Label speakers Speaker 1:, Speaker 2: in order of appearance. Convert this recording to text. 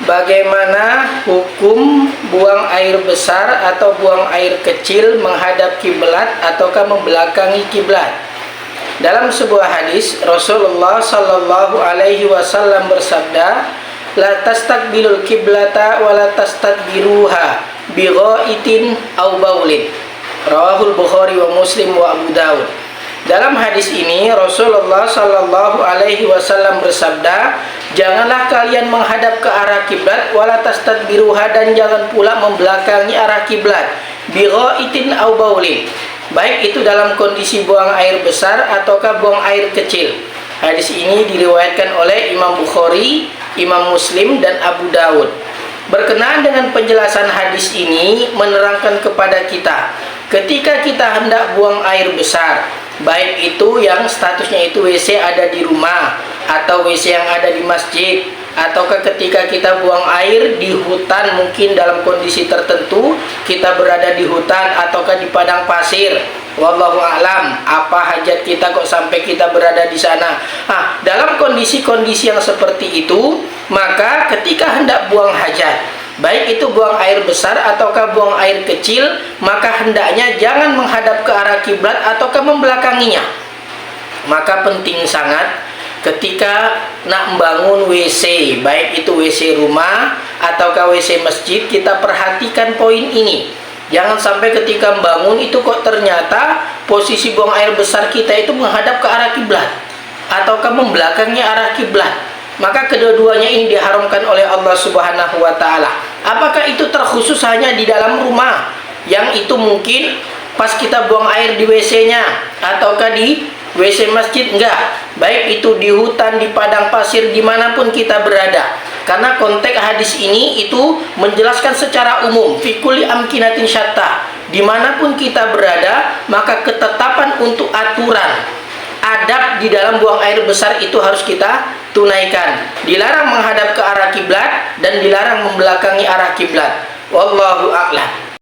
Speaker 1: bagaimana hukum buang air besar atau buang air kecil menghadap kiblat ataukah membelakangi kiblat? Dalam sebuah hadis Rasulullah Shallallahu Alaihi Wasallam bersabda, la tastaqbilul kiblata wa la tastadbiruha bi ghaitin aw baulin. Rawahul Bukhari wa Muslim wa Abu Daud. Dalam hadis ini Rasulullah Shallallahu Alaihi Wasallam bersabda, janganlah kalian menghadap ke arah kiblat, wala tastadbiruha, dan jangan pula membelakangi arah kiblat, bi ghaitin aw baulin, baik itu dalam kondisi buang air besar ataukah buang air kecil. Hadis ini diriwayatkan oleh Imam Bukhari, Imam Muslim, dan Abu Daud. Berkenaan dengan penjelasan hadis ini menerangkan kepada kita, ketika kita hendak buang air besar, baik itu yang statusnya itu WC ada di rumah atau WC yang ada di masjid, ataukah ketika kita buang air di hutan, mungkin dalam kondisi tertentu kita berada di hutan ataukah di padang pasir, wallahu a'lam, apa hajat kita kok sampai kita berada di sana. Dalam kondisi-kondisi yang seperti itu, maka ketika hendak buang hajat, baik itu buang air besar ataukah buang air kecil, maka hendaknya jangan menghadap ke arah kiblat ataukah membelakanginya. Maka penting sangat ketika nak membangun WC, baik itu WC rumah ataukah WC masjid, kita perhatikan poin ini. Jangan sampai ketika membangun itu kok ternyata posisi buang air besar kita itu menghadap ke arah kiblat ataukah membelakangi arah kiblat. Maka kedua-duanya ini diharamkan oleh Allah Subhanahu wa Ta'ala. Apakah itu terkhusus hanya di dalam rumah, yang itu mungkin pas kita buang air di WC-nya ataukah di WC masjid? Enggak, baik itu di hutan, di padang pasir, dimanapun kita berada. Karena konteks hadis ini itu menjelaskan secara umum, fi kulli amkinatin syatta, dimanapun kita berada, maka ketetapan untuk aturan adab di dalam buang air besar itu harus kita tunaikan. Dilarang menghadap ke arah kiblat dan dilarang membelakangi arah kiblat. Wallahu a'lam.